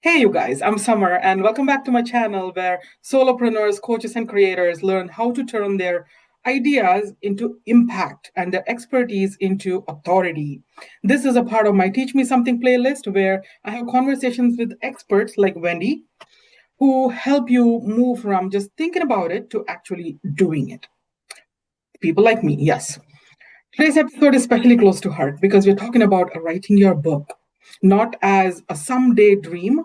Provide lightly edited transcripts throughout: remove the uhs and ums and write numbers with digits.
Hey, you guys, I'm Summer, and welcome back to my channel where solopreneurs, coaches, and creators learn how to turn their ideas into impact and their expertise into authority. This is a part of my Teach Me Something playlist where I have conversations with experts like Wendy who help you move from just thinking about it to actually doing it. People like me, yes. Today's episode is especially close to heart because we're talking about writing your book, not as a someday dream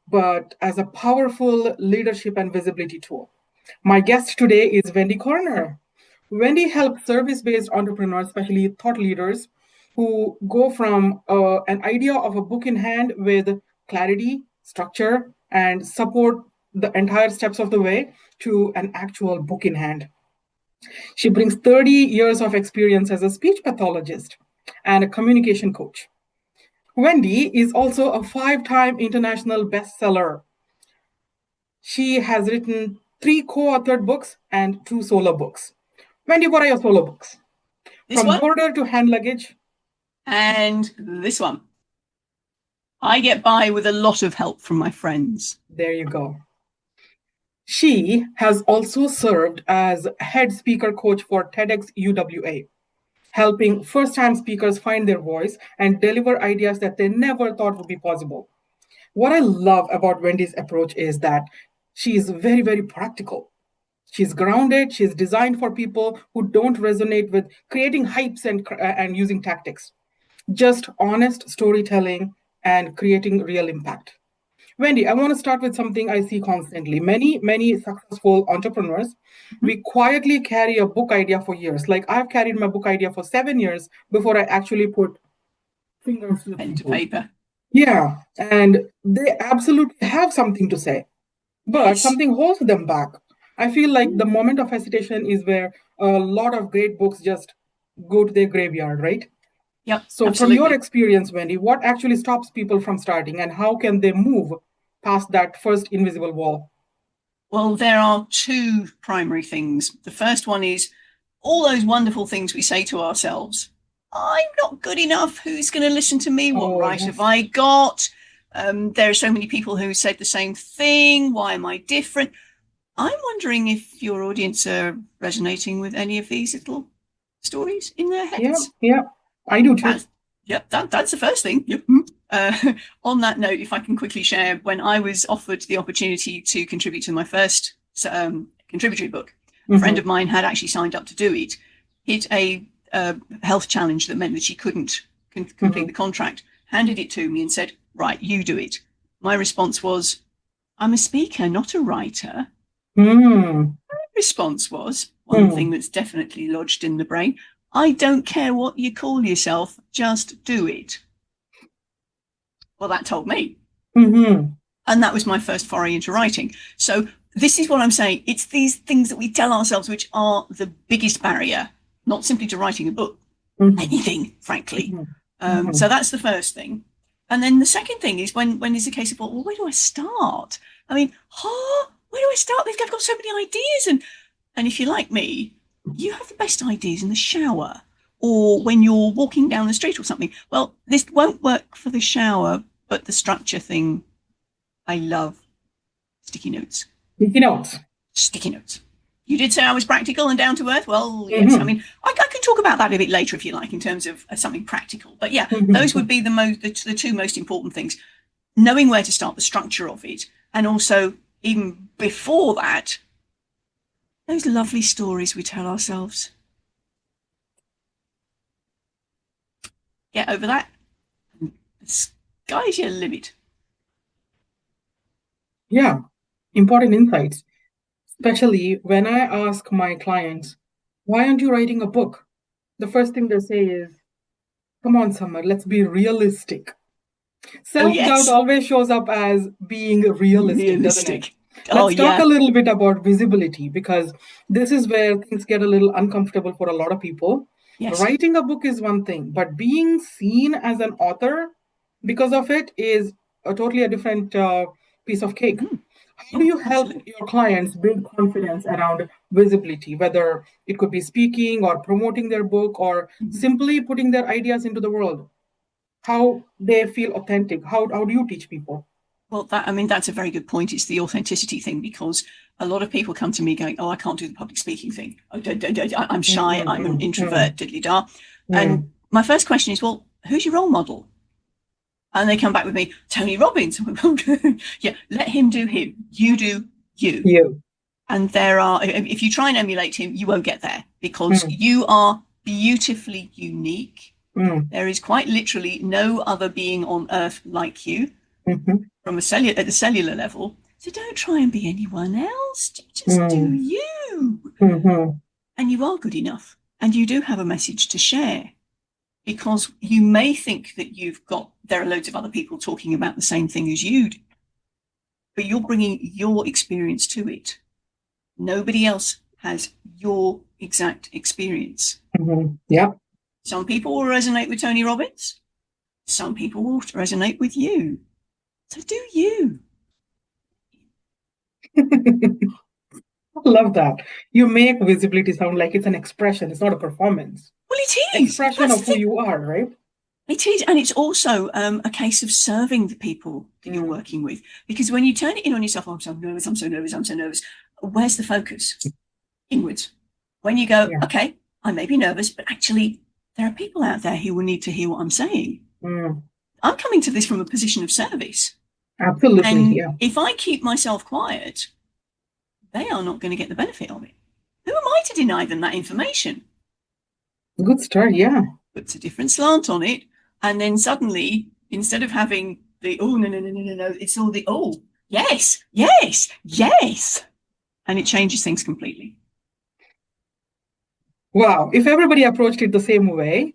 but as a powerful leadership and visibility tool. My guest today is Wendy Corner. Wendy helps service based entrepreneurs, especially thought leaders, who go from an idea of a book in hand with clarity, structure, and support the entire steps of the way to an actual book in hand. She brings 30 years of experience as a speech pathologist and a communication coach. Wendy is also a 5 time international bestseller. She has written 3 co-authored books and 2 solo books. Wendy, what are your solo books? This From one border to hand luggage. and this one. I get by with a lot of help from my friends. There you go. She has also served as head speaker coach for TEDx UWA, helping first time speakers find their voice and deliver ideas that they never thought would be possible. What I love about Wendy's approach is that she is very, very practical. She's grounded. She's designed for people who don't resonate with creating hypes and using tactics. Just honest storytelling and creating real impact. Wendy, I want to start with something I see constantly. Many successful entrepreneurs, Mhm. we quietly carry a book idea for years. Like I've carried my book idea for 7 years before I actually put fingers to the Pen to paper. paper. Yeah, and they absolutely have something to say, but Yes. something holds them back. I feel like the moment of hesitation is where a lot of great books just go to their graveyard, right? Yep, So, from your absolutely. experience, Wendy, what actually stops people from starting and how can they move past that first invisible wall? Well, there are two primary things. The first one is all those wonderful things we say to ourselves. I'm not good enough. Who's going to listen to me? What Oh, right have yes. I got? There are so many people who said the same thing. Why am I different? I'm wondering if your audience are resonating with any of these little stories in their Yeah, heads. yeah, I do too. That's Yep, that's the first thing. Yep. On that note, if I can quickly share, when I was offered the opportunity to contribute to my first contributory book, a friend Mm-hmm, of mine had actually signed up to do it. Hit a health challenge that meant that she couldn't complete mm-hmm, the contract. Handed it to me and said, "Right, you do it." My response was, "I'm a speaker, not a writer." mm-hmm, Response was one mm-hmm, thing that's definitely lodged in the brain. I don't care what you call yourself, just do it. Well, that told me. mm-hmm. And that was my first foray into writing. So, this is what I'm saying. It's these things that we tell ourselves which are the biggest barrier, not simply to writing a book, anything, frankly. Mm-hmm. So, that's the first thing. And then the second thing is when there's a case of, well, where do I start? I mean, where do I start? I've got so many ideas. And if you're like me, you have the best ideas in the shower or when you're walking down the street or something. Well, this won't work for the shower, but the structure thing, I love sticky notes. Sticky notes. Sticky notes. You did say I was practical and down to earth. Well, yes. I Mm-hmm, mean, I can talk about that a bit later if you like, in terms of something practical. But yeah, those mm-hmm. would be the two most important things: knowing where to start, the structure of it, and also even before that, those lovely stories we tell ourselves. Get over that. The sky's your limit. Yeah, important insights. Especially when I ask my clients, why aren't you writing a book? The first thing they say is, come on, Summer, let's be realistic. Oh Self doubt yes, always shows up as being realistic, doesn't it? realistic. Oh Let's talk a yeah. little bit about visibility because this is where things get a little uncomfortable for a lot of people. Yes. Writing a book is one thing, but being seen as an author because of it is a different piece of cake. Mm-hmm. How do Oh, you help absolutely. your clients build confidence around visibility, whether it could be speaking or promoting their book or Mm-hmm. simply putting their ideas into the world? How they feel authentic? How do you teach people? Well, that's a very good point. It's the authenticity thing, because a lot of people come to me going, "Oh, I can't do the public speaking thing. Oh, I'm shy. I'm an introvert." Diddly da. And my first question is, well, who's your role model? And they come back with me, Tony Robbins. Yeah, let him do him. You do you. You. And if you try and emulate him, you won't get there, because you are beautifully unique. There is quite literally no other being on earth like you from at the cellular level. So don't try and be anyone else. Just do you. And you are good enough. And you do have a message to share, because you may think that there are loads of other people talking about the same thing as you do, but you're bringing your experience to it. Nobody else has your exact experience. Yeah. Some people will resonate with Tony Robbins. Some people will resonate with you. So do you. I love that. You make visibility sound like it's an expression. It's not a performance. Well, it is. Expression of who you are, right? It is. And it's also a case of serving the people that you're working with. Because when you turn it in on yourself, oh, I'm so nervous, I'm so nervous, I'm so nervous. Where's the focus? Inwards. When you go, okay, I may be nervous, but actually there are people out there who will need to hear what I'm saying. I'm coming to this from a position of service. Absolutely. And if I keep myself quiet, they are not going to get the benefit of it. Who am I to deny them that information? Good start, yeah. Puts a different slant on it. And then suddenly, instead of having the, oh, no, it's all the, oh, yes. And it changes things completely. Wow. If everybody approached it the same way,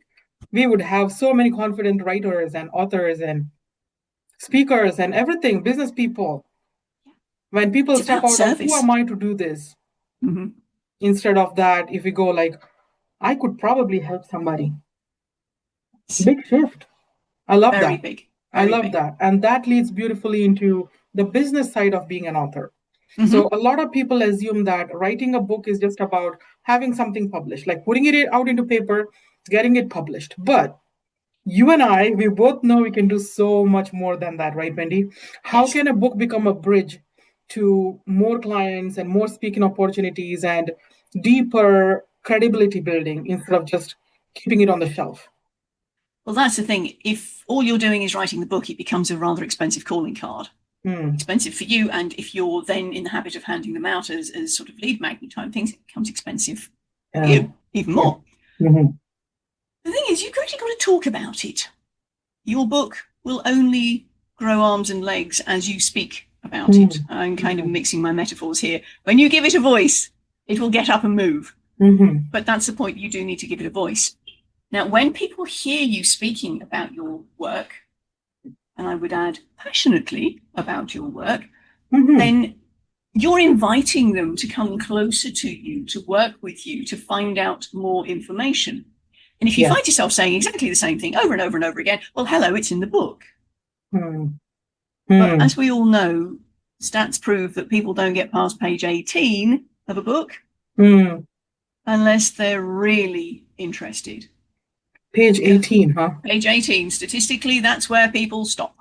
we would have so many confident writers and authors and speakers and everything, business people. When people step out of, who am I to do this? Instead of that, if we go like, I could probably help somebody. Big shift. I love Very that. Big. I love that. And that leads beautifully into the business side of being an author. So a lot of people assume that writing a book is just about having something published, like putting it out into paper, getting it published. But you and I, we both know we can do so much more than that, right, Wendy? How can a book become a bridge to more clients and more speaking opportunities and deeper credibility building instead of just keeping it on the shelf? Well, that's the thing. If all you're doing is writing the book, it becomes a rather expensive calling card. Expensive for you, and if you're then in the habit of handing them out as sort of lead magnet type things, it becomes expensive for you even more. The thing is, you've actually got to talk about it. Your book will only grow arms and legs as you speak about it. I'm kind of mixing my metaphors here. When you give it a voice, it will get up and move. But that's the point. You do need to give it a voice. Now, when people hear you speaking about your work, and I would add passionately about your work, then you're inviting them to come closer to you, to work with you, to find out more information. And if you find yourself saying exactly the same thing over and over and over again, well, hello, it's in the book. But as we all know, stats prove that people don't get past page 18 of a book unless they're really interested. Page 18, huh? Page 18. Statistically, that's where people stop.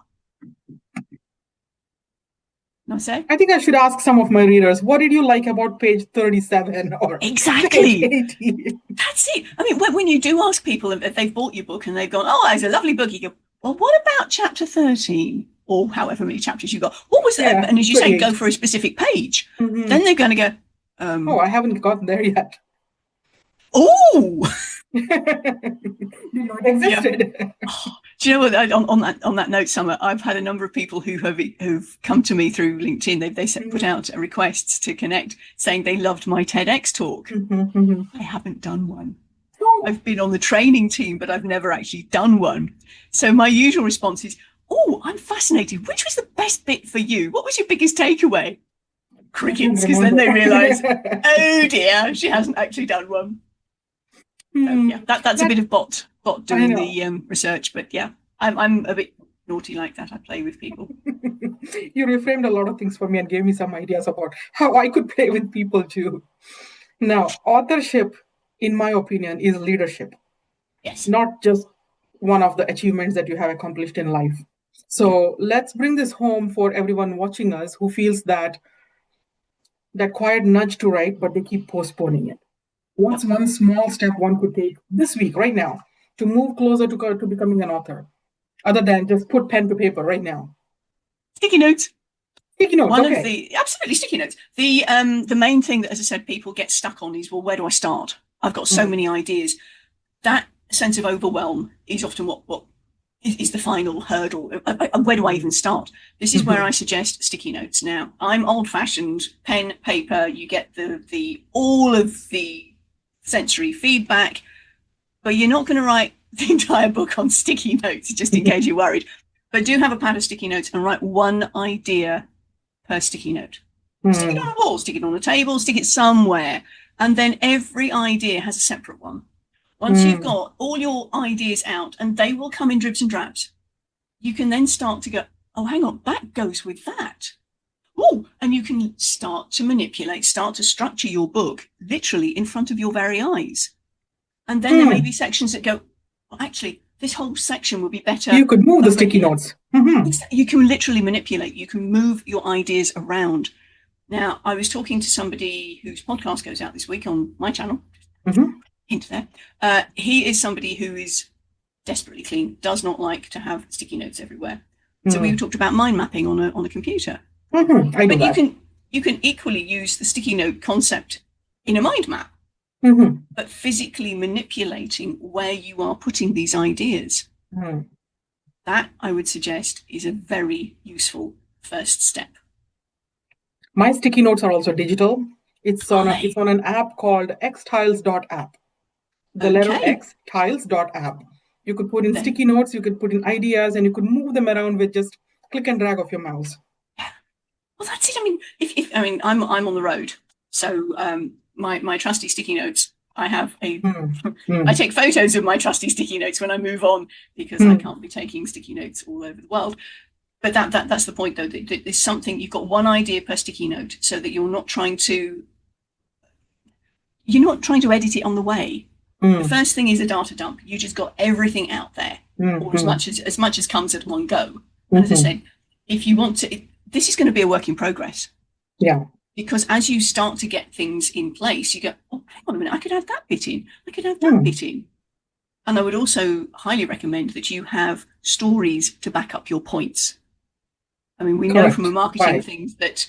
I think I should ask some of my readers, what did you like about page 37 or exactly page 18? That's it. I mean, when you do ask people if they've bought your book and they've gone, oh, it's a lovely book, you go, well, what about chapter 13 or however many chapters you got? What was that? And as you say, go for a specific page. Then they're going to go, oh, I haven't gotten there yet. Oh, did not existed. Do you know what? On that note, Summer, I've had a number of people who've come to me through LinkedIn. They put out requests to connect, saying they loved my TEDx talk. I haven't done one. I've been on the training team, but I've never actually done one. So my usual response is, oh, I'm fascinated. Which was the best bit for you? What was your biggest takeaway? Crickets, because then they realise, oh dear, she hasn't actually done one. So, that's a bit of bot doing the research, but I'm a bit naughty like that. I play with people. You reframed a lot of things for me and gave me some ideas about how I could play with people too. Now, authorship, in my opinion, is leadership. Yes. Not just one of the achievements that you have accomplished in life. So let's bring this home for everyone watching us who feels that quiet nudge to write, but they keep postponing it. What's one small step one could take this week, right now, to move closer to becoming an author, other than just put pen to paper right now? Sticky notes. Sticky notes, One okay. of the absolutely sticky notes. The main thing that, as I said, people get stuck on is, well, where do I start? I've got so many ideas. That sense of overwhelm is often what is the final hurdle. Where do I even start? This is where I suggest sticky notes. Now, I'm old-fashioned, pen, paper. You get the all of the sensory feedback, but you're not going to write the entire book on sticky notes, just in case you're worried. But do have a pad of sticky notes and write one idea per sticky note. Stick it on a wall, stick it on a table, stick it somewhere, and then every idea has a separate one. Once you've got all your ideas out, and they will come in dribs and drabs, you can then start to go, oh, hang on, that goes with that. Oh, and you can start to manipulate, start to structure your book literally in front of your very eyes. And then there may be sections that go, well, actually, this whole section would be better. You could move the sticky notes. You can literally manipulate. You can move your ideas around. Now, I was talking to somebody whose podcast goes out this week on my channel. Hint there. He is somebody who is desperately clean, does not like to have sticky notes everywhere. So we talked about mind mapping on a computer. But you can equally use the sticky note concept in a mind map, but physically manipulating where you are putting these ideas. That, I would suggest, is a very useful first step. My sticky notes are also digital. It's on an app called xtiles.app. The letter X, tiles.app. You could put in sticky notes, you could put in ideas, and you could move them around with just click and drag of your mouse. Well, that's it. I mean, I'm on the road, so my trusty sticky notes. I have I take photos of my trusty sticky notes when I move on, because I can't be taking sticky notes all over the world. But that's the point, though. There's something, you've got one idea per sticky note, so that you're not trying to edit it on the way. The first thing is a data dump. You just got everything out there, or as much as comes at one go. And as I said, if you want to, this is going to be a work in progress. Yeah. Because as you start to get things in place, you go, oh, hang on a minute, I could add that bit in. I could add that bit in. And I would also highly recommend that you have stories to back up your points. I mean, we know from a marketing thing that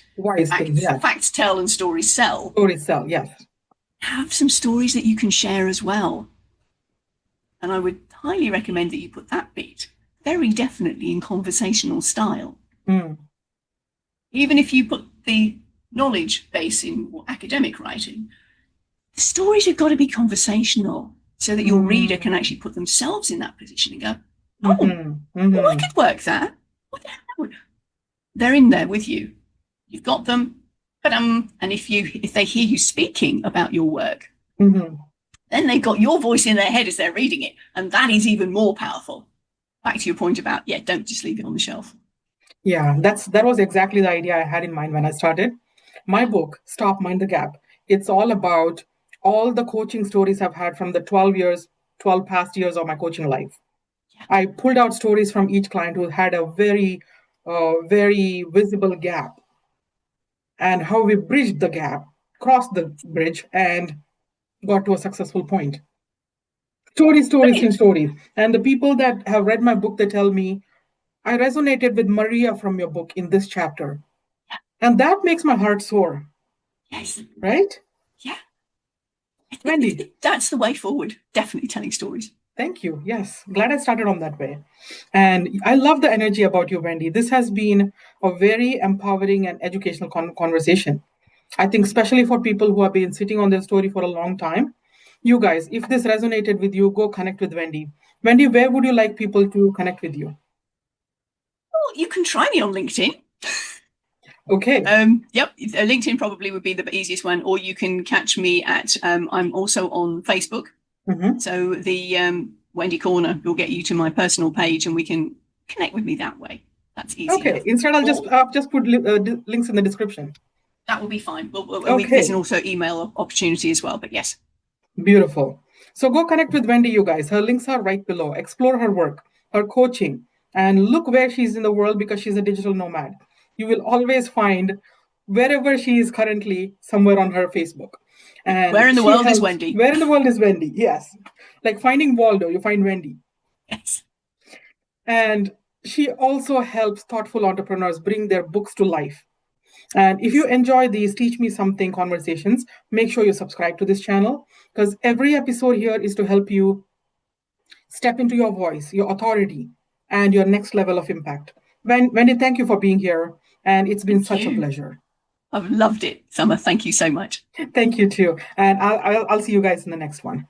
facts tell and stories sell. Stories sell, yes. Have some stories that you can share as well. And I would highly recommend that you put that bit very definitely in conversational style. Even if you put the knowledge base in more academic writing, the stories have got to be conversational, so that your reader can actually put themselves in that position and go, oh, I could work that. They're in there with you. You've got them. And if they hear you speaking about your work, then they've got your voice in their head as they're reading it. And that is even more powerful. Back to your point about, don't just leave it on the shelf. Yeah, that was exactly the idea I had in mind when I started my book, Stop, Mind the Gap. It's all about all the coaching stories I've had from the 12 past years of my coaching life. I pulled out stories from each client who had a very, very visible gap, and how we bridged the gap, crossed the bridge, and got to a successful point. Stories. And the people that have read my book, they tell me, I resonated with Maria from your book in this chapter. And that makes my heart soar. Yes. Right? Yeah. Wendy. That's the way forward. Definitely telling stories. Thank you. Yes. Glad I started on that way. And I love the energy about you, Wendy. This has been a very empowering and educational conversation. I think especially for people who have been sitting on their story for a long time. You guys, if this resonated with you, go connect with Wendy. Wendy, where would you like people to connect with you? Well, you can try me on LinkedIn. Okay. LinkedIn probably would be the easiest one, or you can catch me at, I'm also on Facebook. So the Wendy Corner will get you to my personal page, and we can connect with me that way. That's easy. Okay. Instead, I'll just put links in the description. That will be fine. There's an also email opportunity as well, but yes. Beautiful. So go connect with Wendy, you guys. Her links are right below. Explore her work, her coaching, and look where she's in the world because she's a digital nomad. You will always find wherever she is currently somewhere on her Facebook. Where And in the she world is helps. Wendy? Where in the world is Wendy? Yes. Like finding Waldo, you find Wendy. Yes. And she also helps thoughtful entrepreneurs bring their books to life. And if you enjoy these Teach Me Something conversations, make sure you subscribe to this channel because every episode here is to help you step into your voice, your authority, and your next level of impact. Wendy, thank you for being here. And it's been Thank such a you. pleasure. I've loved it, Summer. Thank you so much. Thank you too. And I'll see you guys in the next one.